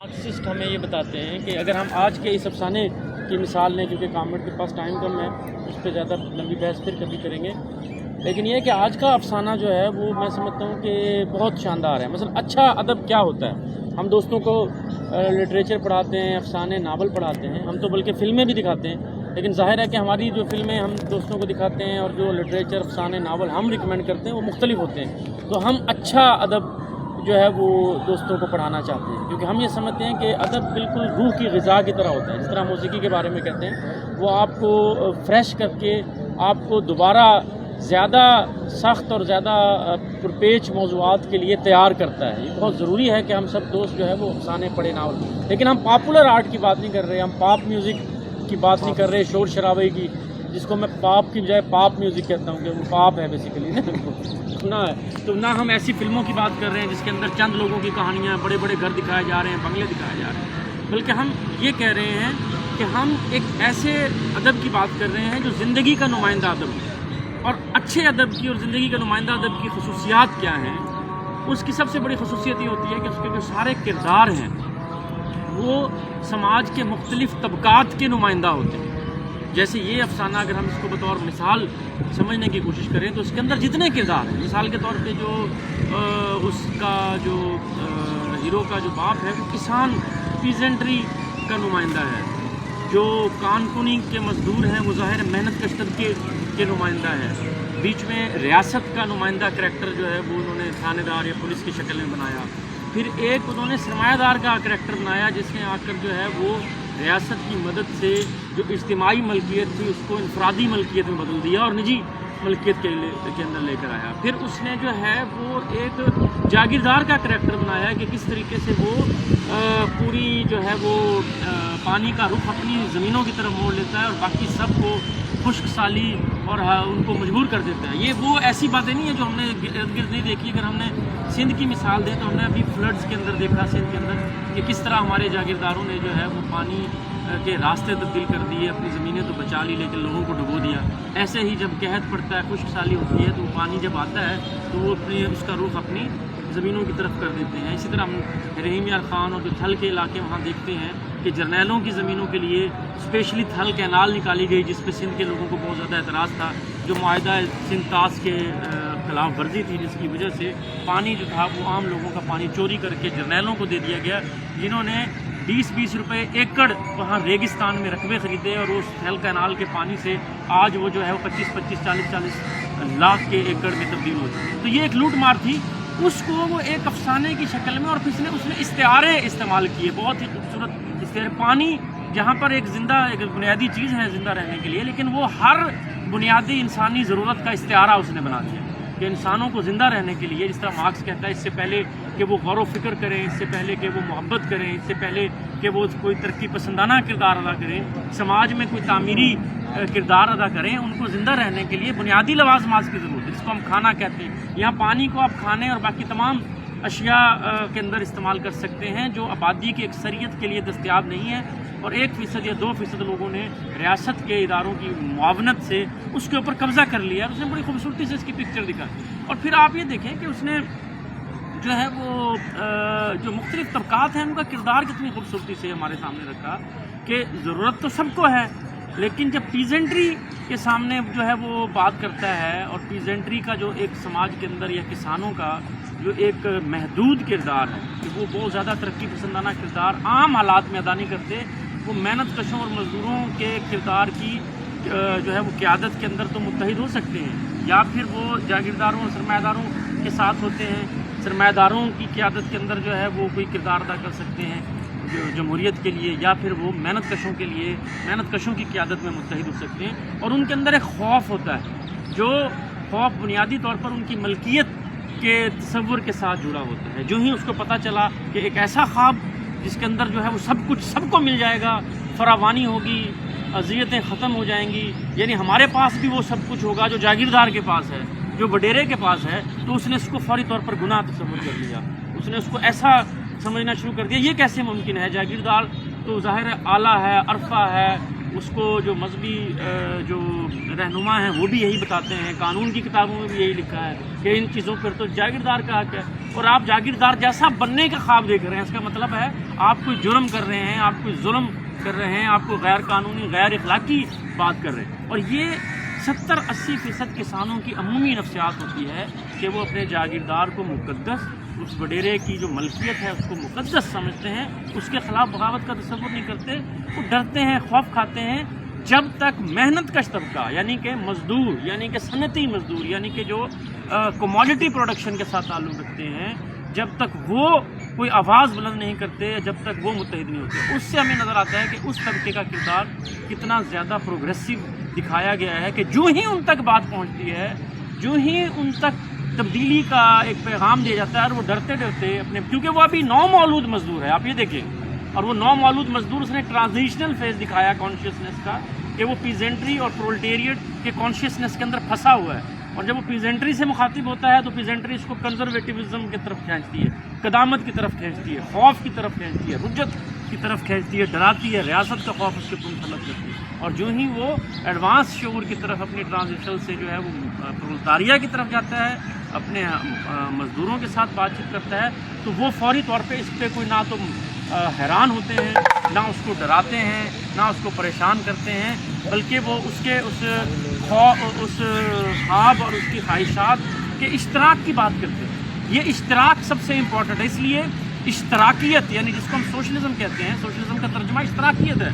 Marxist ہمیں یہ بتاتے ہیں کہ اگر ہم آج کے اس افسانے کی مثال لیں، کیونکہ کامرڈ کے پاس ٹائم کم ہے، اس پہ زیادہ لمبی بحث پھر کبھی کریں گے، لیکن یہ ہے کہ آج کا افسانہ جو ہے وہ میں سمجھتا ہوں کہ بہت شاندار ہے۔ مثلا اچھا ادب کیا ہوتا ہے؟ ہم دوستوں کو لٹریچر پڑھاتے ہیں، افسانے، ناول پڑھاتے ہیں، ہم تو بلکہ فلمیں بھی دکھاتے ہیں، لیکن ظاہر ہے کہ ہماری جو فلمیں ہم دوستوں کو دکھاتے ہیں اور جو لٹریچر، افسانے، ناول ہم ریکمینڈ کرتے ہیں وہ مختلف ہوتے ہیں۔ تو ہم اچھا ادب جو ہے وہ دوستوں کو پڑھانا چاہتے ہیں، کیونکہ ہم یہ سمجھتے ہیں کہ ادب بالکل روح کی غذا کی طرح ہوتا ہے۔ جس طرح موسیقی کے بارے میں کہتے ہیں، وہ آپ کو فریش کر کے آپ کو دوبارہ زیادہ سخت اور زیادہ پرپیچ موضوعات کے لیے تیار کرتا ہے۔ یہ بہت ضروری ہے کہ ہم سب دوست جو ہے وہ افسانے پڑھیں، ناول، لیکن ہم پاپولر آرٹ کی بات نہیں کر رہے، ہم پاپ میوزک کی بات نہیں کر رہے، شور شرابے کی، جس کو میں پاپ کی بجائے پاپ میوزک کہتا ہوں کہ وہ پاپ ہے بیسیکلی نا تو نہ ہم ایسی فلموں کی بات کر رہے ہیں جس کے اندر چند لوگوں کی کہانیاں، بڑے بڑے گھر دکھائے جا رہے ہیں، بنگلے دکھائے جا رہے ہیں، بلکہ ہم یہ کہہ رہے ہیں کہ ہم ایک ایسے ادب کی بات کر رہے ہیں جو زندگی کا نمائندہ ادب ہے۔ اور اچھے ادب کی اور زندگی کا نمائندہ ادب کی خصوصیات کیا ہیں؟ اس کی سب سے بڑی خصوصیت یہ ہوتی ہے کہ اس کے جو سارے کردار ہیں وہ سماج کے مختلف طبقات کے نمائندہ ہوتے ہیں۔ جیسے یہ افسانہ اگر ہم اس کو بطور مثال سمجھنے کی کوشش کریں تو اس کے اندر جتنے کردار ہیں، مثال کے طور پہ جو اس کا جو ہیرو کا جو باپ ہے وہ کسان، پیزنٹری کا نمائندہ ہے، جو کان کنی کے مزدور ہیں وہ ظاہر محنت کش طبقے کے نمائندہ ہے، بیچ میں ریاست کا نمائندہ کریکٹر جو ہے وہ انہوں نے تھانے دار یا پولیس کی شکل میں بنایا، پھر ایک انہوں نے سرمایہ دار کا کریکٹر بنایا جس میں آ کر جو ہے وہ ریاست کی مدد سے جو اجتماعی ملکیت تھی اس کو انفرادی ملکیت میں بدل دیا اور نجی ملکیت کے اندر لے کر آیا۔ پھر اس نے جو ہے وہ ایک جاگیردار کا کریکٹر بنایا کہ کس طریقے سے وہ پوری جو ہے وہ پانی کا رخ اپنی زمینوں کی طرف موڑ لیتا ہے اور باقی سب کو خشک سالی اور ان کو مجبور کر دیتا ہے۔ یہ وہ ایسی باتیں نہیں ہیں جو ہم نے ارد گرد نہیں دیکھی۔ اگر ہم نے سندھ کی مثال دیں تو ہم نے ابھی فلڈز کے اندر دیکھا سندھ کے اندر کہ کس طرح ہمارے جاگیرداروں نے جو ہے وہ پانی کے راستے تبدیل کر دیے، اپنی زمینیں تو بچا لی لیکن لوگوں کو ڈبو دیا۔ ایسے ہی جب قحط پڑتا ہے، خشک سالی ہوتی ہے، تو وہ پانی جب آتا ہے تو وہ اس کا رخ اپنی زمینوں کی طرف کر دیتے ہیں۔ اسی طرح ہم رحیم یار خان اور جو تھل کے علاقے وہاں دیکھتے ہیں کہ جرنیلوں کی زمینوں کے لیے اسپیشلی تھل کینال نکالی گئی، جس پہ سندھ کے لوگوں کو بہت زیادہ اعتراض تھا، جو معاہدہ سندھ طاس کے خلاف ورزی تھی، جس کی وجہ سے پانی جو تھا وہ عام لوگوں کا پانی چوری کر کے جرنیلوں کو دے دیا گیا، جنہوں نے 20-20 روپے ایکڑ وہاں ریگستان میں رقبے خریدے اور اس تھل کینال کے پانی سے آج وہ جو ہے وہ 25-25 40-40 لاکھ کے ایکڑ میں تبدیل ہو چکی۔ تو یہ ایک لوٹ مار تھی، اس کو وہ ایک افسانے کی شکل میں، اور پھر اس نے استعارے استعمال کیے، بہت ہی خوبصورت استعارے۔ پانی جہاں پر ایک بنیادی چیز ہے زندہ رہنے کے لیے، لیکن وہ ہر بنیادی انسانی ضرورت کا استعارہ اس نے بنا دیا کہ انسانوں کو زندہ رہنے کے لیے، جس طرح مارکس کہتا ہے، اس سے پہلے کہ وہ غور و فکر کریں، اس سے پہلے کہ وہ محبت کریں، اس سے پہلے کہ وہ کوئی ترقی پسندانہ کردار ادا کریں، سماج میں کوئی تعمیری کردار ادا کریں، ان کو زندہ رہنے کے لیے بنیادی لوازمات کی ضرورت ہے، جس کو ہم کھانا کہتے ہیں۔ یہاں پانی کو آپ کھانے اور باقی تمام اشیاء کے اندر استعمال کر سکتے ہیں جو آبادی کی اکثریت کے لیے دستیاب نہیں ہے، اور 1% یا 2% لوگوں نے ریاست کے اداروں کی معاونت سے اس کے اوپر قبضہ کر لیا، اور اس نے بڑی خوبصورتی سے اس کی پکچر دکھائی۔ اور پھر آپ یہ دیکھیں کہ اس نے جو ہے وہ جو مختلف طبقات ہیں ان کا کردار کتنی خوبصورتی سے ہمارے سامنے رکھا کہ ضرورت تو سب کو ہے، لیکن جب پیزنٹری کے سامنے جو ہے وہ بات کرتا ہے، اور پیزنٹری کا جو ایک سماج کے اندر یا کسانوں کا جو ایک محدود کردار ہے کہ وہ بہت زیادہ ترقی پسندانہ کردار عام حالات میں ادا نہیں کرتے، وہ محنت کشوں اور مزدوروں کے کردار کی جو ہے وہ قیادت کے اندر تو متحد ہو سکتے ہیں، یا پھر وہ جاگیرداروں اور سرمایہ داروں کے ساتھ ہوتے ہیں، سرمایہ داروں کی قیادت کے اندر جو ہے وہ کوئی کردار ادا کر سکتے ہیں جو جمہوریت کے لیے، یا پھر وہ محنت کشوں کے لیے محنت کشوں کی قیادت میں متحد ہو سکتے ہیں۔ اور ان کے اندر ایک خوف ہوتا ہے، جو خوف بنیادی طور پر ان کی ملکیت کے تصور کے ساتھ جڑا ہوتا ہے۔ جو ہی اس کو پتہ چلا کہ ایک ایسا خواب جس کے اندر جو ہے وہ سب کچھ سب کو مل جائے گا، فراوانی ہوگی، اذیتیں ختم ہو جائیں گی، یعنی ہمارے پاس بھی وہ سب کچھ ہوگا جو جاگیردار کے پاس ہے، جو وڈیرے کے پاس ہے، تو اس نے اس کو فوری طور پر گناہ تصور کر لیا، اس نے اس کو ایسا سمجھنا شروع کر دیا یہ کیسے ممکن ہے۔ جاگیردار تو ظاہر ہے اعلیٰ ہے، عرفہ ہے، اس کو جو مذہبی جو رہنما ہیں وہ بھی یہی بتاتے ہیں، قانون کی کتابوں میں بھی یہی لکھا ہے کہ ان چیزوں پر تو جاگیردار کا حق ہے۔ اور آپ جاگیردار جیسا بننے کا خواب دیکھ رہے ہیں، اس کا مطلب ہے آپ کوئی جرم کر رہے ہیں، آپ کوئی ظلم کر رہے ہیں، آپ کو غیر قانونی غیر اخلاقی بات کر رہے ہیں. اور یہ 70-80% کسانوں کی عمومی نفسیات ہوتی ہے کہ وہ اپنے جاگیردار کو مقدس، اس وڈیرے کی جو ملکیت ہے اس کو مقدس سمجھتے ہیں، اس کے خلاف بغاوت کا تصور نہیں کرتے. وہ ڈرتے ہیں، خوف کھاتے ہیں جب تک محنت کش طبقہ یعنی کہ مزدور، یعنی کہ صنعتی مزدور، یعنی کہ جو کموڈٹی پروڈکشن کے ساتھ تعلق رکھتے ہیں، جب تک وہ کوئی آواز بلند نہیں کرتے، جب تک وہ متحد نہیں ہوتے. اس سے ہمیں نظر آتا ہے کہ اس طبقے کا کردار کتنا زیادہ پروگریسو دکھایا گیا ہے کہ جو ہی ان تک بات پہنچتی ہے، جو ہی ان تک تبدیلی کا ایک پیغام دیا جاتا ہے، اور وہ ڈرتے ڈرتے اپنے، کیونکہ وہ ابھی نومولود مزدور ہے، آپ یہ دیکھیں. اور وہ نومولود مزدور، اس نے ٹرانزیشنل فیز دکھایا کانشیسنس کا کہ وہ پیزنٹری اور پرولٹیریٹ کے کانشیسنس کے اندر پھنسا ہوا ہے. اور جب وہ پیزنٹری سے مخاطب ہوتا ہے تو پیزنٹری اس کو کنزرویٹیوزم کی طرف کھینچتی ہے، قدامت کی طرف کھینچتی ہے، خوف کی طرف کھینچتی ہے، رجت کی طرف کھینچتی ہے، ڈراتی ہے، ریاست کا خوف اس کے منسلک کرتی ہے. اور جو ہی وہ ایڈوانس شعور کی طرف اپنی ٹرانزیشن سے جو ہے وہ پرولتاریہ کی طرف جاتا ہے، اپنے مزدوروں کے ساتھ بات چیت کرتا ہے، تو وہ فوری طور پہ اس پہ کوئی نہ تو حیران ہوتے ہیں، نہ اس کو ڈراتے ہیں، نہ اس کو پریشان کرتے ہیں، بلکہ وہ اس کے اس خواب اور اس کی خواہشات کے اشتراک کی بات کرتے ہیں. یہ اشتراک سب سے امپورٹنٹ ہے. اس لیے اشتراکیت، یعنی جس کو ہم سوشلزم کہتے ہیں، سوشلزم کا ترجمہ اشتراکیت ہے.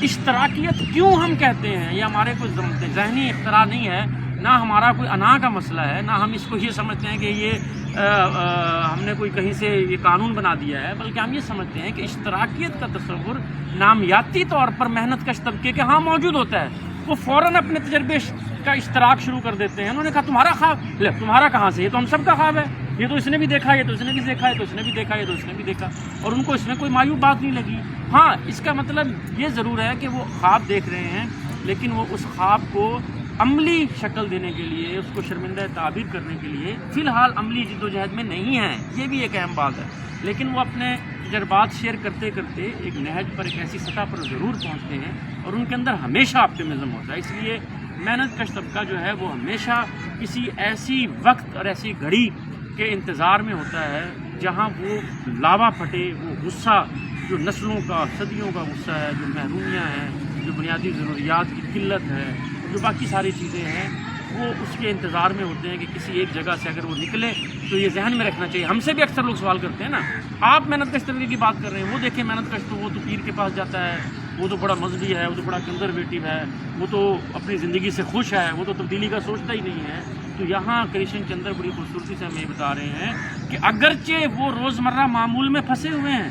اشتراکیت کیوں ہم کہتے ہیں؟ یہ ہمارے کوئی ذہنی اختراع نہیں ہے، نہ ہمارا کوئی انا کا مسئلہ ہے، نہ ہم اس کو یہ سمجھتے ہیں کہ یہ ہم نے کوئی کہیں سے یہ قانون بنا دیا ہے، بلکہ ہم یہ سمجھتے ہیں کہ اشتراکیت کا تصور نامیاتی طور پر محنت کش طبقے کے ہاں موجود ہوتا ہے. وہ فوراً اپنے تجربے کا اشتراک شروع کر دیتے ہیں. انہوں نے کہا تمہارا خواب، لے تمہارا کہاں سے، یہ تو ہم سب کا خواب ہے، یہ تو اس نے بھی دیکھا، یہ تو اس نے بھی دیکھا، یہ تو اس نے بھی دیکھا، یہ تو اس نے بھی دیکھا. اور ان کو اس میں کوئی مایوب بات نہیں لگی. ہاں، اس کا مطلب یہ ضرور ہے کہ وہ خواب دیکھ رہے ہیں، لیکن وہ اس خواب کو عملی شکل دینے کے لیے، اس کو شرمندہ تعبیر کرنے کے لیے فی الحال عملی جد و جہد میں نہیں ہیں. یہ بھی ایک اہم بات ہے. لیکن وہ اپنے تجربات شیئر کرتے کرتے ایک نہج پر، ایک ایسی سطح پر ضرور پہنچتے ہیں، اور ان کے اندر ہمیشہ آپٹیمزم ہوتا ہے. اس لیے محنت کش طبقہ جو ہے وہ ہمیشہ کسی ایسی وقت اور ایسی گھڑی کے انتظار میں ہوتا ہے جہاں وہ لاوا پھٹے، وہ غصہ جو نسلوں کا، صدیوں کا غصہ ہے، جو محرومیاں ہیں، جو بنیادی ضروریات کی قلت ہے، جو باقی ساری چیزیں ہیں، وہ اس کے انتظار میں ہوتے ہیں کہ کسی ایک جگہ سے اگر وہ نکلے تو یہ ذہن میں رکھنا چاہیے. ہم سے بھی اکثر لوگ سوال کرتے ہیں نا، آپ محنت کش طبقے کی بات کر رہے ہیں، وہ دیکھیں محنت کش تو وہ تو پیر کے پاس جاتا ہے، وہ تو بڑا مذہبی ہے، وہ تو بڑا کنزرویٹو ہے، وہ تو اپنی زندگی سے خوش ہے، وہ تو تبدیلی کا سوچتا ہی نہیں ہے. تو یہاں کرشن چندر بڑی خوبصورتی سے ہمیں بتا رہے ہیں کہ اگرچہ وہ روزمرہ معمول میں پھنسے ہوئے ہیں،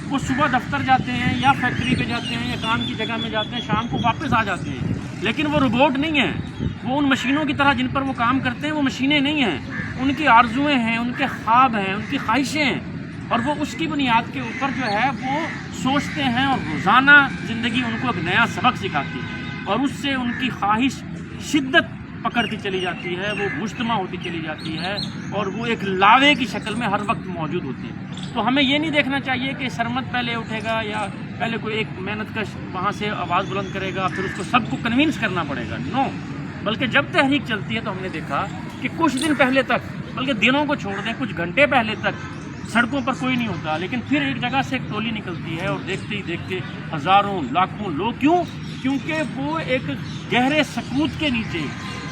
وہ صبح دفتر جاتے ہیں یا فیکٹری پہ جاتے ہیں یا کام کی جگہ میں جاتے ہیں، شام کو واپس آ جاتے ہیں، لیکن وہ روبوٹ نہیں ہیں. وہ ان مشینوں کی طرح جن پر وہ کام کرتے ہیں وہ مشینیں نہیں ہیں. ان کی آرزویں ہیں، ان کے خواب ہیں، ان کی خواہشیں ہیں، اور وہ اس کی بنیاد کے اوپر جو ہے وہ سوچتے ہیں، اور روزانہ زندگی ان کو ایک نیا سبق سکھاتی ہے، اور اس سے ان کی خواہش شدت پکڑتی چلی جاتی ہے، وہ مجتمع ہوتی چلی جاتی ہے، اور وہ ایک لاوے کی شکل میں ہر وقت موجود ہوتی ہے. تو ہمیں یہ نہیں دیکھنا چاہیے کہ سرمت پہلے اٹھے گا یا پہلے کوئی ایک محنت کش وہاں سے آواز بلند کرے گا، پھر اس کو سب کو کنونس کرنا پڑے گا. نو، بلکہ جب تحریک چلتی ہے تو ہم نے دیکھا کہ کچھ دن پہلے تک، بلکہ دنوں کو چھوڑ دیں، کچھ گھنٹے پہلے تک سڑکوں پر کوئی نہیں ہوتا، لیکن پھر ایک جگہ سے ایک ٹولی نکلتی ہے، اور دیکھتے ہی دیکھتے ہزاروں لاکھوں لوگ. کیونکہ وہ ایک گہرے سکوت کے نیچے،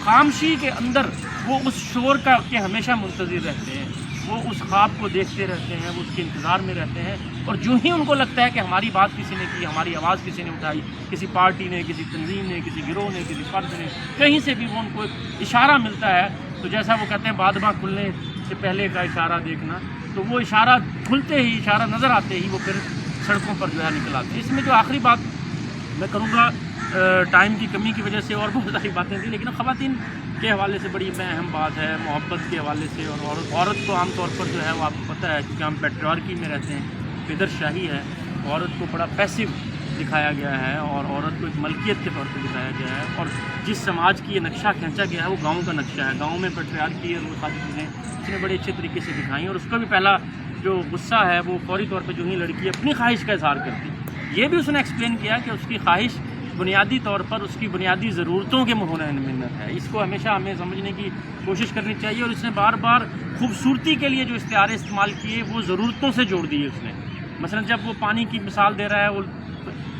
خاموشی کے اندر، وہ اس شور کا کہ ہمیشہ منتظر رہتے ہیں، وہ اس خواب کو دیکھتے رہتے ہیں، وہ اس کے انتظار میں رہتے ہیں. اور جو ہی ان کو لگتا ہے کہ ہماری بات کسی نے کی، ہماری آواز کسی نے اٹھائی، کسی پارٹی نے، کسی تنظیم نے، کسی گروہ نے، کسی فرد نے، کہیں سے بھی وہ ان کو ایک اشارہ ملتا ہے، تو جیسا وہ کہتے ہیں بادباں کھلنے سے پہلے کا اشارہ دیکھنا، تو وہ اشارہ کھلتے ہی، اشارہ نظر آتے ہی وہ پھر سڑکوں پر جو ہے نکل آتے ہیں. اس میں جو آخری بات میں کروں گا، ٹائم کی کمی کی وجہ سے اور بہت ساری باتیں تھیں، لیکن خواتین کے حوالے سے بڑی اہم بات ہے، محبت کے حوالے سے. اور عورت کو عام طور پر جو ہے وہ آپ کو پتہ ہے، کیونکہ ہم پیٹریارکی میں رہتے ہیں، پدر شاہی ہے، عورت کو بڑا پیسو دکھایا گیا ہے، اور عورت کو ایک ملکیت کے طور پہ دکھایا گیا ہے. اور جس سماج کی یہ نقشہ کھینچا گیا ہے وہ گاؤں کا نقشہ ہے. گاؤں میں پیٹریارکی اور وہ ساری چیزیں اس نے بڑے اچھے طریقے سے دکھائیں، اور اس کا بھی پہلا جو غصہ ہے وہ فوری طور پہ جو ہی لڑکی اپنی خواہش کا اظہار کرتی، یہ بھی اس نے ایکسپلین کیا کہ اس کی خواہش بنیادی طور پر اس کی بنیادی ضرورتوں کے منحصر ہے. اس کو ہمیشہ ہمیں سمجھنے کی کوشش کرنی چاہیے. اور اس نے بار بار خوبصورتی کے لیے جو استعارے استعمال کیے وہ ضرورتوں سے جوڑ دیے اس نے. مثلا جب وہ پانی کی مثال دے رہا ہے، وہ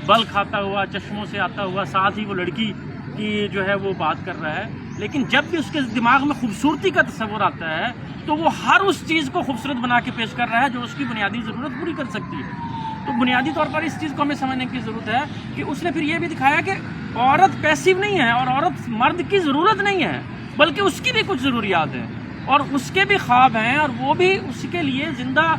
بل کھاتا ہوا، چشموں سے آتا ہوا، ساتھ ہی وہ لڑکی کی جو ہے وہ بات کر رہا ہے، لیکن جب بھی اس کے دماغ میں خوبصورتی کا تصور آتا ہے تو وہ ہر اس چیز کو خوبصورت بنا کے پیش کر رہا ہے جو اس کی بنیادی ضرورت پوری کر سکتی ہے. تو بنیادی طور پر اس چیز کو ہمیں سمجھنے کی ضرورت ہے کہ اس نے پھر یہ بھی دکھایا کہ عورت پیسیو نہیں ہے اور عورت مرد کی ضرورت نہیں ہے، بلکہ اس کی بھی کچھ ضروریات ہیں اور اس کے بھی خواب ہیں، اور وہ بھی اس کے لیے زندہ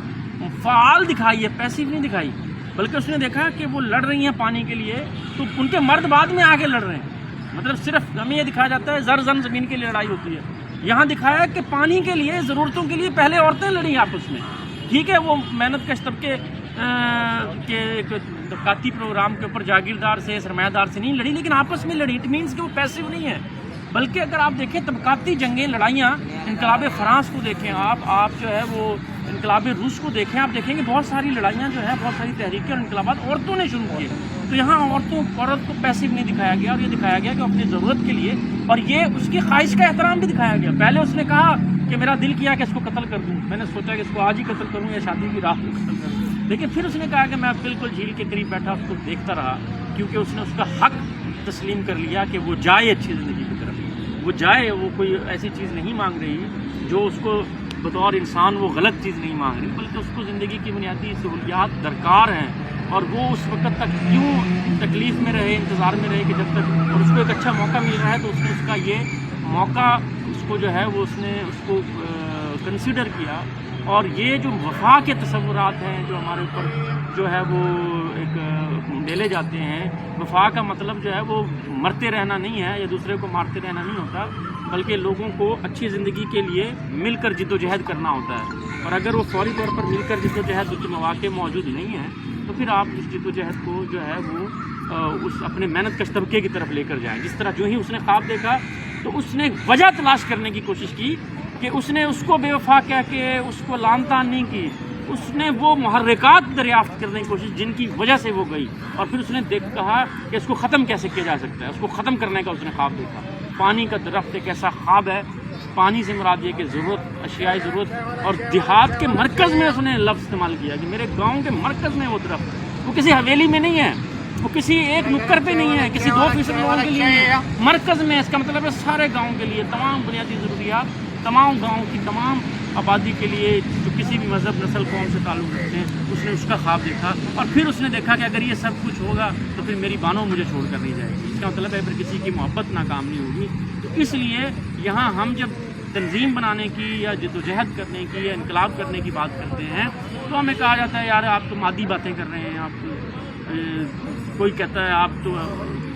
فعال دکھائی ہے، پیسیو نہیں دکھائی. بلکہ اس نے دیکھا کہ وہ لڑ رہی ہیں پانی کے لیے، تو ان کے مرد بعد میں آگے لڑ رہے ہیں. مطلب صرف ہمیں یہ دکھایا جاتا ہے زر زمین کے لیے لڑائی ہوتی ہے، یہاں دکھایا کہ پانی کے لیے، ضرورتوں کے لیے پہلے عورتیں لڑیں آپس میں. ٹھیک ہے، وہ محنت کش طبقے کے ایک طبقاتی پروگرام کے اوپر جاگیردار سے، سرمایہ دار سے نہیں لڑی، لیکن آپس میں لڑی. اٹ مینس کہ وہ پیسیو نہیں ہے، بلکہ اگر آپ دیکھیں طبقاتی جنگیں، لڑائیاں، انقلاب فرانس کو دیکھیں آپ جو ہے وہ انقلاب روس کو دیکھیں، آپ دیکھیں کہ بہت ساری لڑائیاں جو ہے، بہت ساری تحریکیں اور انقلابات عورتوں نے شروع کیے. تو یہاں عورت کو پیسیو نہیں دکھایا گیا، اور یہ دکھایا گیا کہ اپنی ضرورت کے لیے، اور یہ اس کی خواہش کا احترام بھی دکھایا گیا. پہلے اس نے کہا کہ میرا دل کیا کہ اس کو قتل کر دوں، میں نے سوچا کہ اس کو آج ہی قتل کروں یا شادی کی رات میں قتل کروں، لیکن پھر اس نے کہا کہ میں بالکل جھیل کے قریب بیٹھا اس کو دیکھتا رہا، کیونکہ اس نے اس کا حق تسلیم کر لیا کہ وہ جائے اچھی زندگی کی طرف، وہ جائے. وہ کوئی ایسی چیز نہیں مانگ رہی جو اس کو بطور انسان وہ غلط چیز نہیں مانگ رہی، بلکہ اس کو زندگی کی بنیادی سہولیات درکار ہیں. اور وہ اس وقت تک کیوں تکلیف میں رہے، انتظار میں رہے کہ جب تک، اور اس کو ایک اچھا موقع مل رہا ہے تو اس نے اس کا یہ موقع اس کو جو ہے وہ اس نے اس کو کنسیڈر کیا. اور یہ جو وفا کے تصورات ہیں جو ہمارے اوپر جو ہے وہ ایک ڈیلے جاتے ہیں، وفا کا مطلب جو ہے وہ مرتے رہنا نہیں ہے یا دوسرے کو مارتے رہنا نہیں ہوتا، بلکہ لوگوں کو اچھی زندگی کے لیے مل کر جد و جہد کرنا ہوتا ہے. اور اگر وہ فوری طور پر مل کر جد و جہد کے مواقع موجود نہیں ہیں تو پھر آپ اس جد و جہد کو جو ہے وہ اس اپنے محنت کش طبقے کی طرف لے کر جائیں. جس طرح جو ہی اس نے خواب دیکھا تو اس نے وجہ تلاش کرنے کی کوشش کی کہ اس نے اس کو بے وفا کہہ کے اس کو لعن طعن نہیں کی، اس نے وہ محرکات دریافت کرنے کی کوشش جن کی وجہ سے وہ گئی، اور پھر اس نے کہا کہ اس کو ختم کیسے کیا جا سکتا ہے. اس کو ختم کرنے کا اس نے خواب دیکھا. پانی کا درخت ایک ایسا خواب ہے، پانی سے مراد یہ کہ ضرورت، اشیائی ضرورت، اور دیہات کے مرکز میں اس نے لفظ استعمال کیا کہ میرے گاؤں کے مرکز میں وہ درخت، وہ کسی حویلی میں نہیں ہے، وہ کسی ایک نکڑ پہ نہیں ہے، کسی 2% لوگوں کے لیے نہیں ہے، مرکز میں. اس کا مطلب ہے سارے گاؤں کے لیے تمام بنیادی ضروریات، تمام گاؤں کی تمام آبادی کے لیے جو کسی بھی مذہب، نسل، قوم سے تعلق رکھتے ہیں. اس نے اس کا خواب دیکھا، اور پھر اس نے دیکھا کہ اگر یہ سب کچھ ہوگا تو پھر میری بانو مجھے چھوڑ کر نہیں جائے گی. اس کا مطلب ہے پھر کسی کی محبت ناکام نہیں ہوگی. تو اس لیے یہاں ہم جب تنظیم بنانے کی یا جد و جہد کرنے کی یا انقلاب کرنے کی بات کرتے ہیں تو ہمیں کہا جاتا ہے یار آپ تو مادی باتیں کر رہے ہیں، آپ کوئی کہتا ہے آپ تو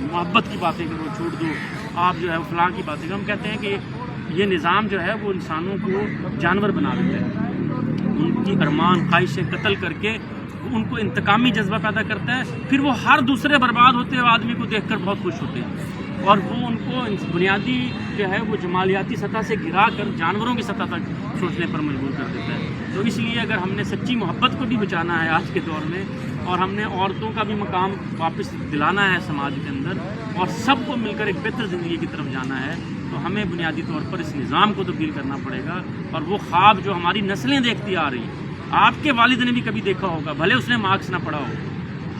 محبت کی باتیں کرو، چھوڑ دو، آپ جو ہے فلاں کی باتیں کرو. ہم کہتے ہیں کہ یہ نظام جو ہے وہ انسانوں کو جانور بنا دیتا ہے، ان کی ارمان خواہشیں قتل کر کے ان کو انتقامی جذبہ پیدا کرتا ہے. پھر وہ ہر دوسرے برباد ہوتے ہوئے آدمی کو دیکھ کر بہت خوش ہوتے ہیں، اور وہ ان کو بنیادی جو ہے وہ جمالیاتی سطح سے گرا کر جانوروں کی سطح تک سوچنے پر مجبور کر دیتا ہے. تو اس لیے اگر ہم نے سچی محبت کو بھی بچانا ہے آج کے دور میں، اور ہم نے عورتوں کا بھی مقام واپس دلانا ہے سماج کے اندر، اور سب کو مل کر ایک بہتر زندگی کی طرف جانا ہے، تو ہمیں بنیادی طور پر اس نظام کو تبدیل کرنا پڑے گا. اور وہ خواب جو ہماری نسلیں دیکھتی آ رہی ہیں، آپ کے والد نے بھی کبھی دیکھا ہوگا، بھلے اس نے مارکس نہ پڑھا ہو،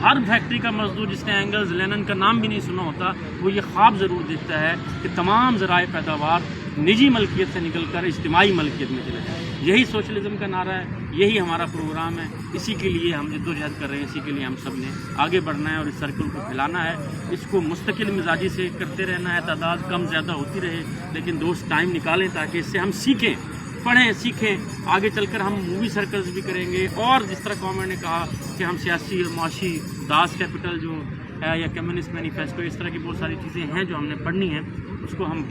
ہر فیکٹری کا مزدور جس نے اینگلز، لینن کا نام بھی نہیں سنا ہوتا، وہ یہ خواب ضرور دیکھتا ہے کہ تمام ذرائع پیداوار نجی ملکیت سے نکل کر اجتماعی ملکیت میں چلے جائیں. یہی سوشلزم کا نعرہ ہے، یہی ہمارا پروگرام ہے، اسی کے لیے ہم جد و جہد کر رہے ہیں، اسی کے لیے ہم سب نے آگے بڑھنا ہے اور اس سرکل کو پھیلانا ہے. اس کو مستقل مزاجی سے کرتے رہنا ہے، تعداد کم زیادہ ہوتی رہے، لیکن دوست ٹائم نکالیں تاکہ اس سے ہم سیکھیں، پڑھیں، سیکھیں. آگے چل کر ہم مووی سرکلز بھی کریں گے، اور جس طرح گورنمنٹ نے کہا کہ ہم سیاسی اور معاشی داس کیپٹل جو ہے یا کمیونسٹ مینیفیسٹو، اس طرح کی بہت ساری چیزیں ہیں جو ہم نے پڑھنی ہیں، اس کو ہم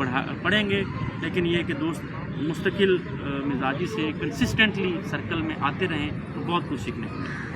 پڑھیں گے. لیکن یہ کہ دوست مستقل مزاجی سے کنسسٹنٹلی سرکل میں آتے رہیں تو بہت کچھ سیکھنے کو ملے.